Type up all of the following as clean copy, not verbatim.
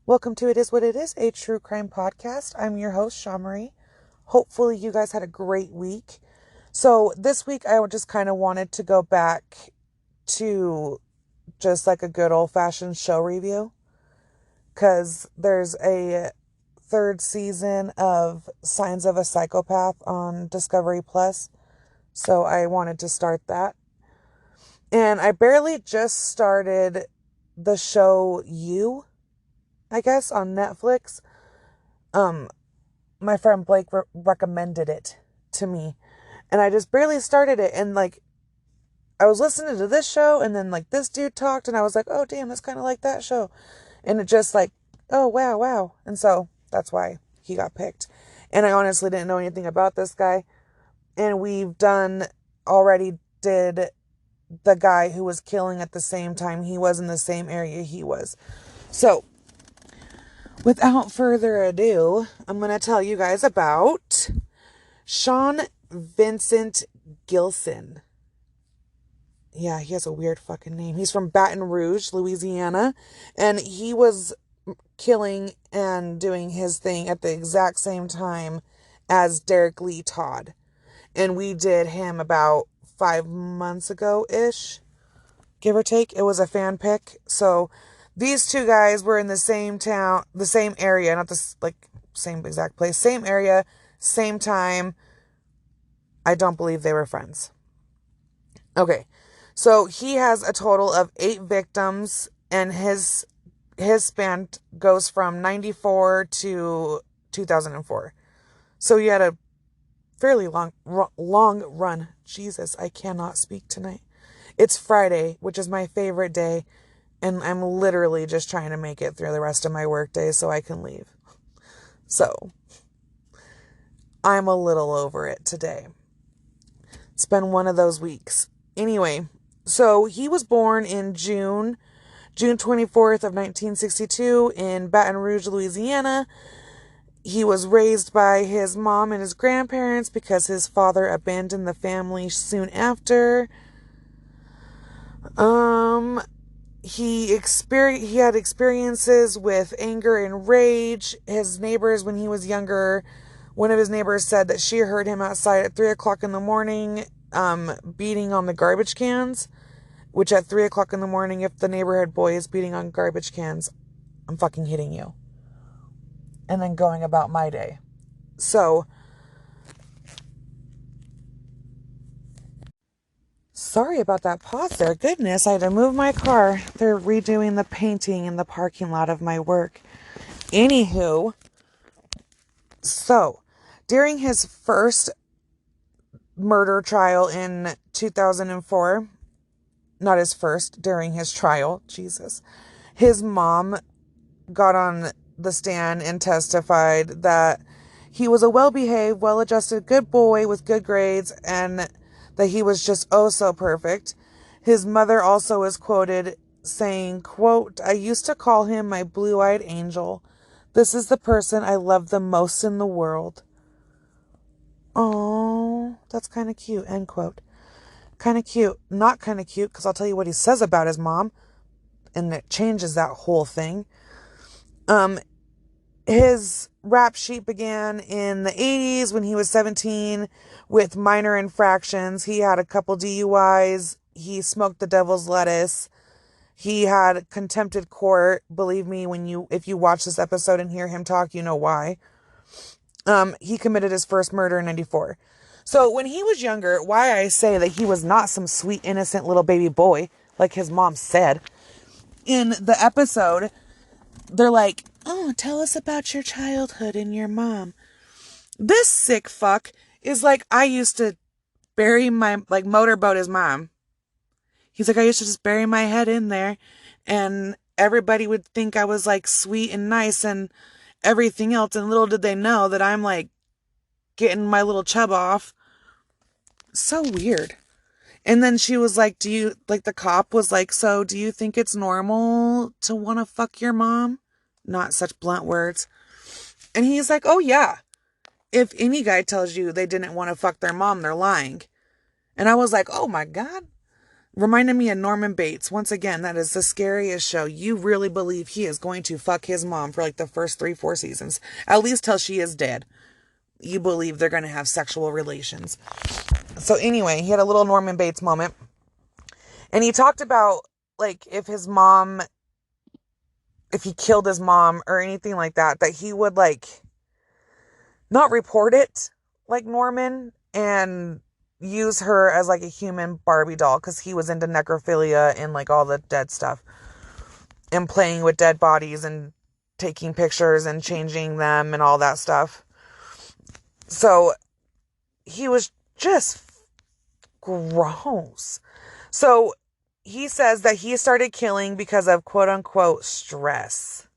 Welcome to It Is What It Is, a true crime podcast. I'm your host, Shamari. Hopefully you guys had a great week. So this week I just kind of wanted to go back to just like a good old-fashioned show review, because there's a third season of Signs of a Psychopath on Discovery Plus. So I wanted to start that. And I barely just started the show You, I guess, on Netflix. My friend Blake recommended it to me, and I just barely started it, and I was listening to this show, and then this dude talked, and I was like, oh damn, that's kind of like that show, and it just oh wow, and so that's why he got picked. And I honestly didn't know anything about this guy, and we've did the guy who was killing at the same time he was in the same area he was. So without further ado, I'm going to tell you guys about Sean Vincent Gilson. Yeah, he has a weird fucking name. He's from Baton Rouge, Louisiana, and he was killing and doing his thing at the exact same time as Derek Lee Todd. And we did him about 5 months ago-ish, give or take. It was a fan pick. So these two guys were in the same town, the same area, not the same exact place, same area, same time. I don't believe they were friends. Okay, so he has a total of 8 victims, and his span goes from 94 to 2004. So he had a fairly long run. Jesus, I cannot speak tonight. It's Friday, which is my favorite day, and I'm literally just trying to make it through the rest of my work day so I can leave. So I'm a little over it today. It's been one of those weeks. Anyway, so he was born in June 24th of 1962 in Baton Rouge, Louisiana. He was raised by his mom and his grandparents because his father abandoned the family soon after. He had experiences with anger and rage. His neighbors, when he was younger, one of his neighbors said that she heard him outside at 3 o'clock in the morning, beating on the garbage cans, which at 3 o'clock in the morning, if the neighborhood boy is beating on garbage cans, I'm fucking hitting you. And then going about my day. So, sorry about that pause there. Goodness, I had to move my car. They're redoing the painting in the parking lot of my work. Anywho, so during his first murder trial in 2004, not his first, during his trial, Jesus, his mom got on the stand and testified that he was a well-behaved, well-adjusted, good boy with good grades, and that he was just oh so perfect. His mother also is quoted saying, quote, "I used to call him my blue-eyed angel. This is the person I love the most in the world." Oh, that's kind of cute, end quote. Kind of cute. Not kind of cute, because I'll tell you what he says about his mom, and it changes that whole thing. His rap sheet began in the 80s when he was 17 with minor infractions. He had a couple DUIs. He smoked the devil's lettuce. He had contempted court. Believe me, if you watch this episode and hear him talk, you know why. He committed his first murder in 94. So when he was younger, why I say that he was not some sweet, innocent little baby boy, like his mom said, in the episode, they're like, "Oh, tell us about your childhood and your mom." This sick fuck is like, I used to bury motorboat his mom. He's like, I used to just bury my head in there, and everybody would think I was sweet and nice and everything else, and little did they know that I'm getting my little chub off. So weird. And then she was like, the cop was like, "So do you think it's normal to want to fuck your mom?" Not such blunt words. And he's like, "Oh yeah. If any guy tells you they didn't want to fuck their mom, they're lying." And I was like, oh my God. Reminded me of Norman Bates. Once again, that is the scariest show. You really believe he is going to fuck his mom for like the first 3-4 seasons. At least till she is dead. You believe they're going to have sexual relations. So anyway, he had a little Norman Bates moment. And he talked about, like, if he killed his mom or anything like that, that he would, like, not report it like Norman and use her as, like, a human Barbie doll, because he was into necrophilia and, like, all the dead stuff. And playing with dead bodies and taking pictures and changing them and all that stuff. So he was just gross. So he says that he started killing because of quote unquote stress.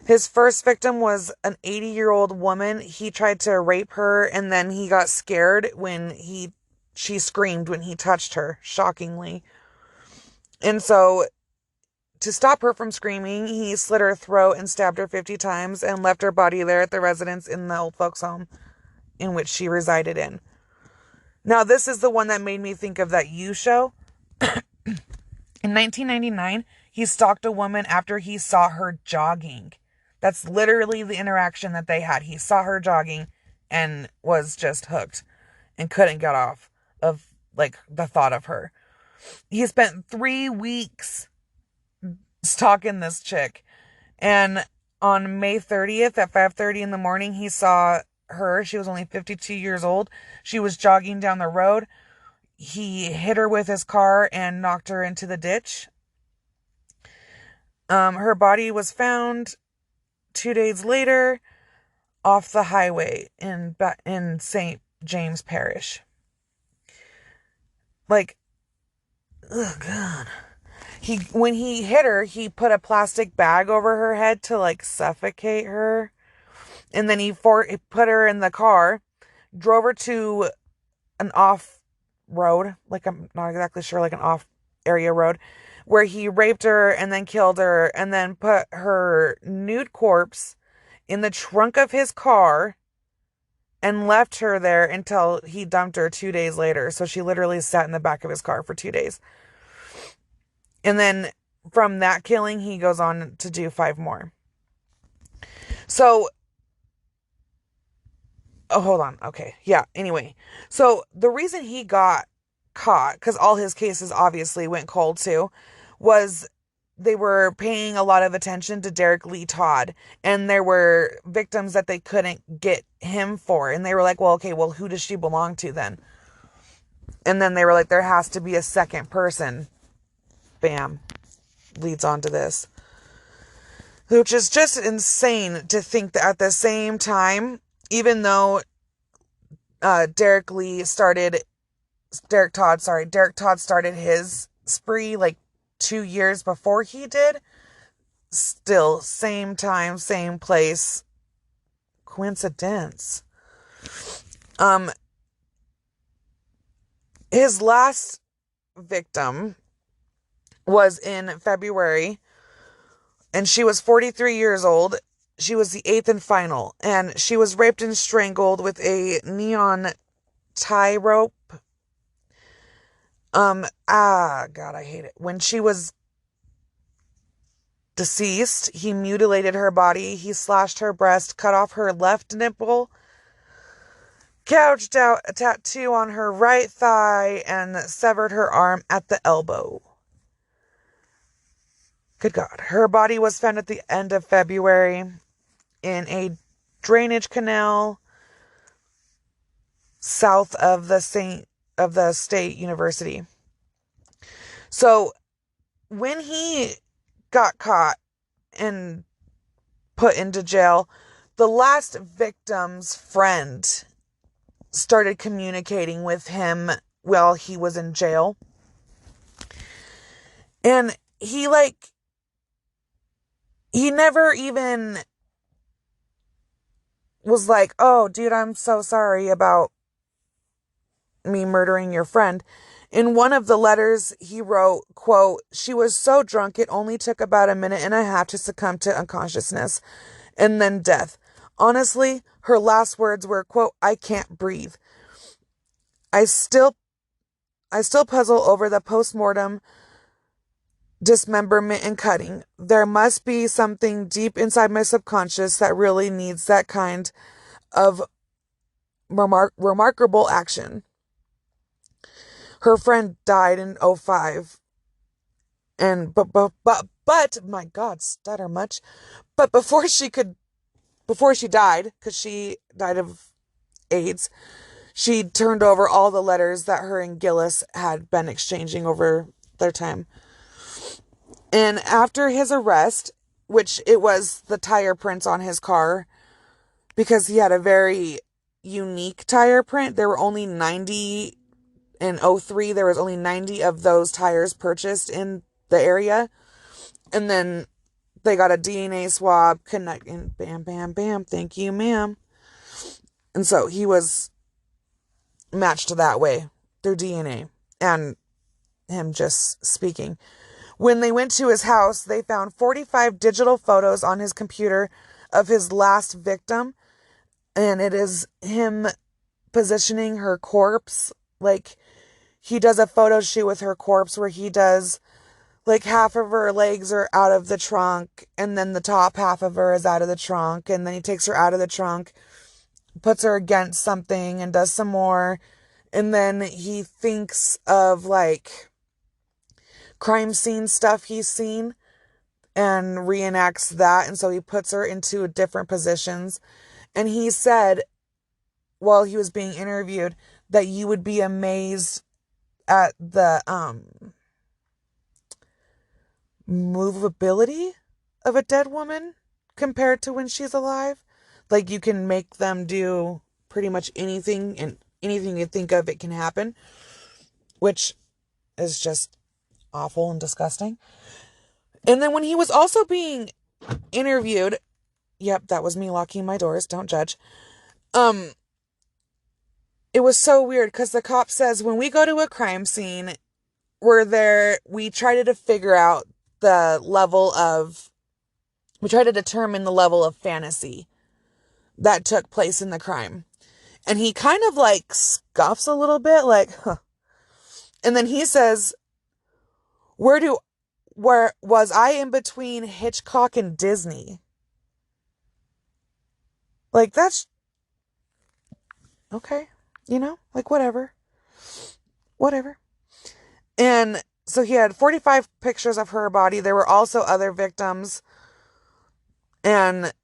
His first victim was an 80-year-old woman. He tried to rape her, and then he got scared when she screamed when he touched her, shockingly. And so to stop her from screaming, he slit her throat and stabbed her 50 times and left her body there at the residence in the old folks' home in which she resided in. Now, this is the one that made me think of that You show. In 1999, he stalked a woman after he saw her jogging. That's literally the interaction that they had. He saw her jogging and was just hooked and couldn't get off of, like, the thought of her. He spent 3 weeks stalking this chick. And on May 30th at 5:30 in the morning, he saw her. She was only 52 years old. She was jogging down the road. He hit her with his car and knocked her into the ditch. Her body was found 2 days later off the highway in St. James Parish. Like, oh God. When he hit her, he put a plastic bag over her head to, like, suffocate her. And then he put her in the car, drove her to an off road, like, I'm not exactly sure, like an off area road, where he raped her and then killed her and then put her nude corpse in the trunk of his car and left her there until he dumped her 2 days later. So she literally sat in the back of his car for 2 days. And then from that killing, he goes on to do 5 more. So, oh, hold on. Okay. Yeah. Anyway. So the reason he got caught, because all his cases obviously went cold too, was they were paying a lot of attention to Derek Lee Todd. And there were victims that they couldn't get him for. And they were like, well, okay, well, who does she belong to then? And then they were like, there has to be a second person. Bam. Leads on to this. Which is just insane to think that at the same time, even though Derek Todd started his spree like 2 years before he did, still same time, same place. Coincidence. His last victim was in February, and she was 43 years old. She was the 8th and final, and she was raped and strangled with a neon tie rope. God, I hate it. When she was deceased, he mutilated her body. He slashed her breast, cut off her left nipple, gouged out a tattoo on her right thigh, and severed her arm at the elbow. Good God. Her body was found at the end of February in a drainage canal south of the State University. So when he got caught and put into jail, the last victim's friend started communicating with him while he was in jail. And he never even was like, oh, dude, I'm so sorry about me murdering your friend. In one of the letters, he wrote, quote, she was so drunk it only took about a minute and a half to succumb to unconsciousness and then death. Honestly, her last words were, quote, I can't breathe. I still I still puzzle over the post-mortem dismemberment and cutting. There must be something deep inside my subconscious that really needs that kind of remarkable action. Her friend died in '05, and but my God, stutter much. But before she died, because she died of AIDS, she turned over all the letters that her and Gillis had been exchanging over their time. And after his arrest, which it was the tire prints on his car, because he had a very unique tire print. There were only 90 in '03. There was only 90 of those tires purchased in the area. And then they got a DNA swab and bam, bam, bam. Thank you, ma'am. And so he was matched that way through DNA and him just speaking. When they went to his house, they found 45 digital photos on his computer of his last victim. And it is him positioning her corpse. Like, he does a photo shoot with her corpse where he does, like, half of her legs are out of the trunk, and then the top half of her is out of the trunk, and then he takes her out of the trunk, puts her against something, and does some more. And then he thinks of, like, crime scene stuff he's seen and reenacts that. And so he puts her into different positions. And he said, while he was being interviewed, that you would be amazed at the movability of a dead woman compared to when she's alive. Like, you can make them do pretty much anything, and anything you think of, it can happen, which is just awful and disgusting. And then when he was also being interviewed, yep, that was me locking my doors, don't judge. It was so weird because the cop says, when we go to a crime scene, we try to figure out we try to determine the level of fantasy that took place in the crime. And he kind of like scoffs a little bit, like, huh. And then he says, where was I in between Hitchcock and Disney? Like, that's okay. Like, whatever. And so he had 45 pictures of her body. There were also other victims. And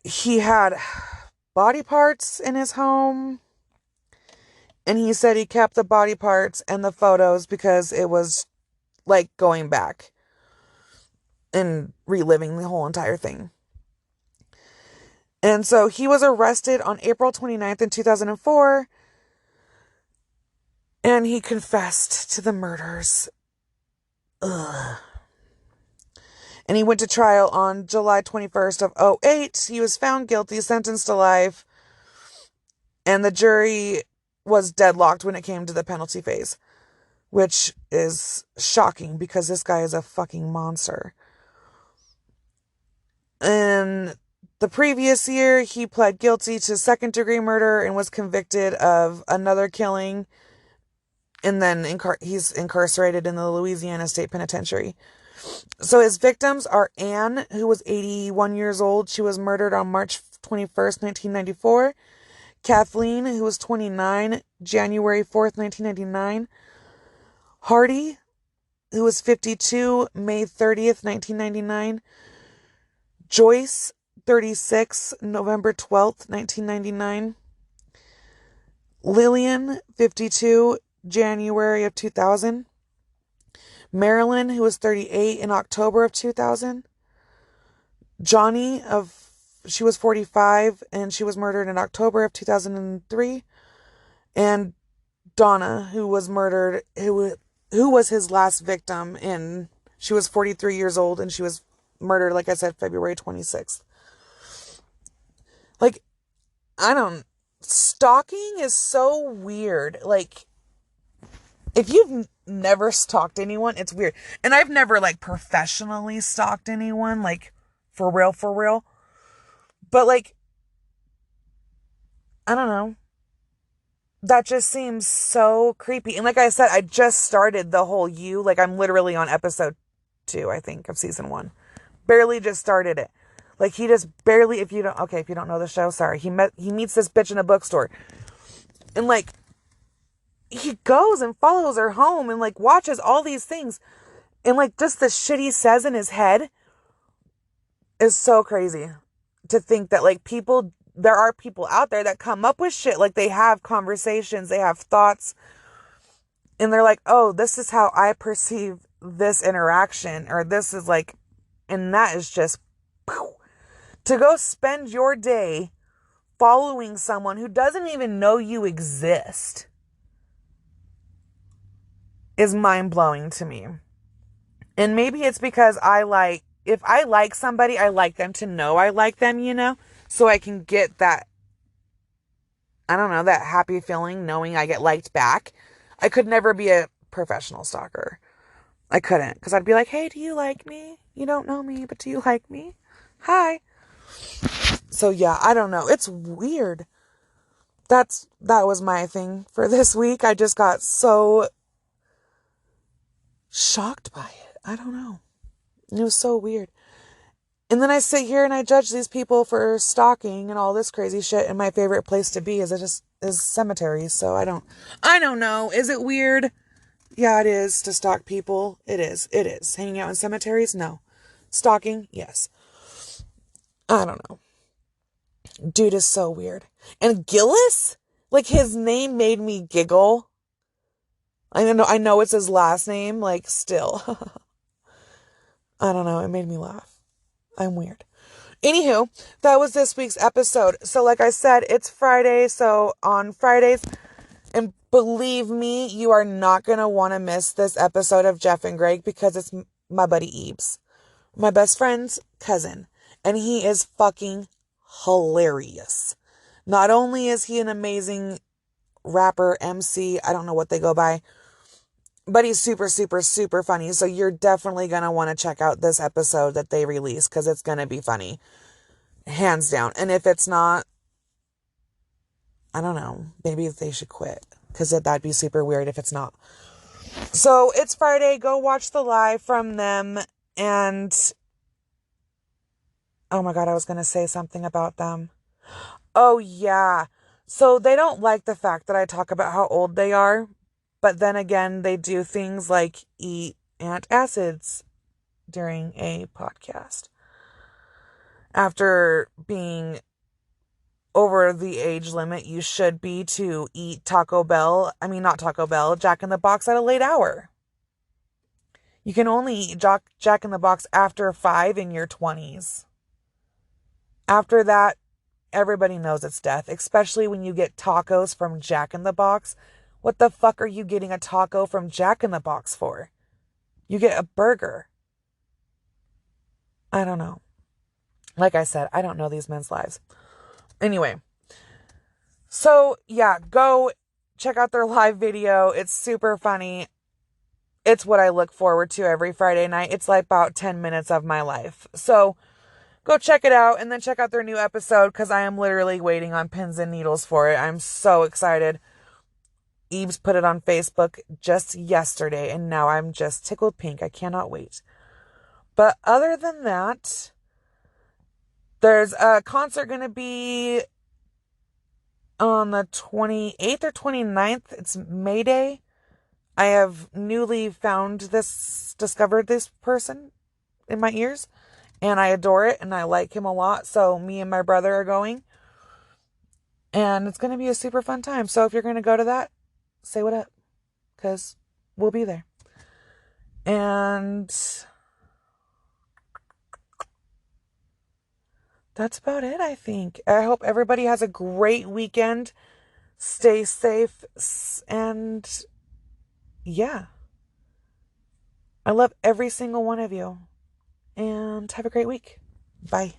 he had body parts in his home. And he said he kept the body parts and the photos because it was like going back and reliving the whole entire thing. And so he was arrested on April 29th in 2004. And he confessed to the murders. Ugh. And he went to trial on July 21st of '08. He was found guilty, sentenced to life. And the jury was deadlocked when it came to the penalty phase, which is shocking because this guy is a fucking monster. And the previous year, he pled guilty to second-degree murder and was convicted of another killing. And then he's incarcerated in the Louisiana State Penitentiary. So his victims are Anne, who was 81 years old. She was murdered on March 21st, 1994. Kathleen, who was 29, January 4th, 1999. Hardy, who was 52, May 30th, 1999. Joyce, 36, November 12th, 1999. Lillian, 52, January of 2000. Marilyn, who was 38, in October of 2000. Johnny, she was 45, and she was murdered in October of 2003. And Donna, who was murdered, who was his last victim, and she was 43 years old, and she was murdered, like I said, February 26th. Like, stalking is so weird. Like, if you've never stalked anyone, it's weird. And I've never, like, professionally stalked anyone, like, for real. But, like, I don't know. that just seems so creepy. And like I said, I just started the whole like I'm literally on episode 2, I think, of season 1. Barely just started it. Like he just barely, if you don't know the show, sorry. He meets this bitch in a bookstore. And like he goes and follows her home and like watches all these things. And like just the shit he says in his head is so crazy to think that like there are people out there that come up with shit. Like they have conversations, they have thoughts, and they're like, oh, this is how I perceive this interaction, or this is like, and that is just to go spend your day following someone who doesn't even know you exist is mind-blowing to me. And maybe it's because if I like somebody, I like them to know I like them, so I can get that, I don't know, that happy feeling knowing I get liked back. I could never be a professional stalker. I couldn't, because I'd be like, hey, do you like me? You don't know me, but do you like me? Hi. So yeah, I don't know. It's weird. That was my thing for this week. I just got so shocked by it. I don't know. It was so weird. And then I sit here and I judge these people for stalking and all this crazy shit. And my favorite place to be is cemeteries. So I don't know. Is it weird? Yeah, it is to stalk people. It is. Hanging out in cemeteries? No. Stalking? Yes. I don't know. Dude is so weird. And Gillis? Like his name made me giggle. I know it's his last name, like still. I don't know. It made me laugh. I'm weird. Anywho, that was this week's episode. So like I said, it's Friday. So on Fridays, and believe me, you are not going to want to miss this episode of Jeff and Greg because it's my buddy Ebes, my best friend's cousin. And he is fucking hilarious. Not only is he an amazing rapper, MC, I don't know what they go by, but he's super, super, super funny. So you're definitely going to want to check out this episode that they release because it's going to be funny. Hands down. And if it's not, I don't know. Maybe they should quit because that'd be super weird if it's not. So it's Friday. Go watch the live from them. And oh my God, I was going to say something about them. Oh yeah. So they don't like the fact that I talk about how old they are. But then again, they do things like eat antacids during a podcast. After being over the age limit you should be to eat Jack in the Box at a late hour. You can only eat Jack in the Box after 5 in your 20s. After that, everybody knows it's death, especially when you get tacos from Jack in the Box. What the fuck are you getting a taco from Jack in the Box for? You get a burger. I don't know. Like I said, I don't know these men's lives. Anyway. So, yeah, go check out their live video. It's super funny. It's what I look forward to every Friday night. It's like about 10 minutes of my life. So, go check it out and then check out their new episode because I am literally waiting on pins and needles for it. I'm so excited. Eves put it on Facebook just yesterday, and now I'm just tickled pink. I cannot wait. But other than that, there's a concert going to be on the 28th or 29th. It's May Day. I have newly discovered this person in my ears, and I adore it, and I like him a lot. So me and my brother are going, and it's going to be a super fun time. So if you're going to go to that, say what up, because we'll be there. And that's about it, I think. I hope everybody has a great weekend. Stay safe. And yeah. I love every single one of you. And have a great week. Bye.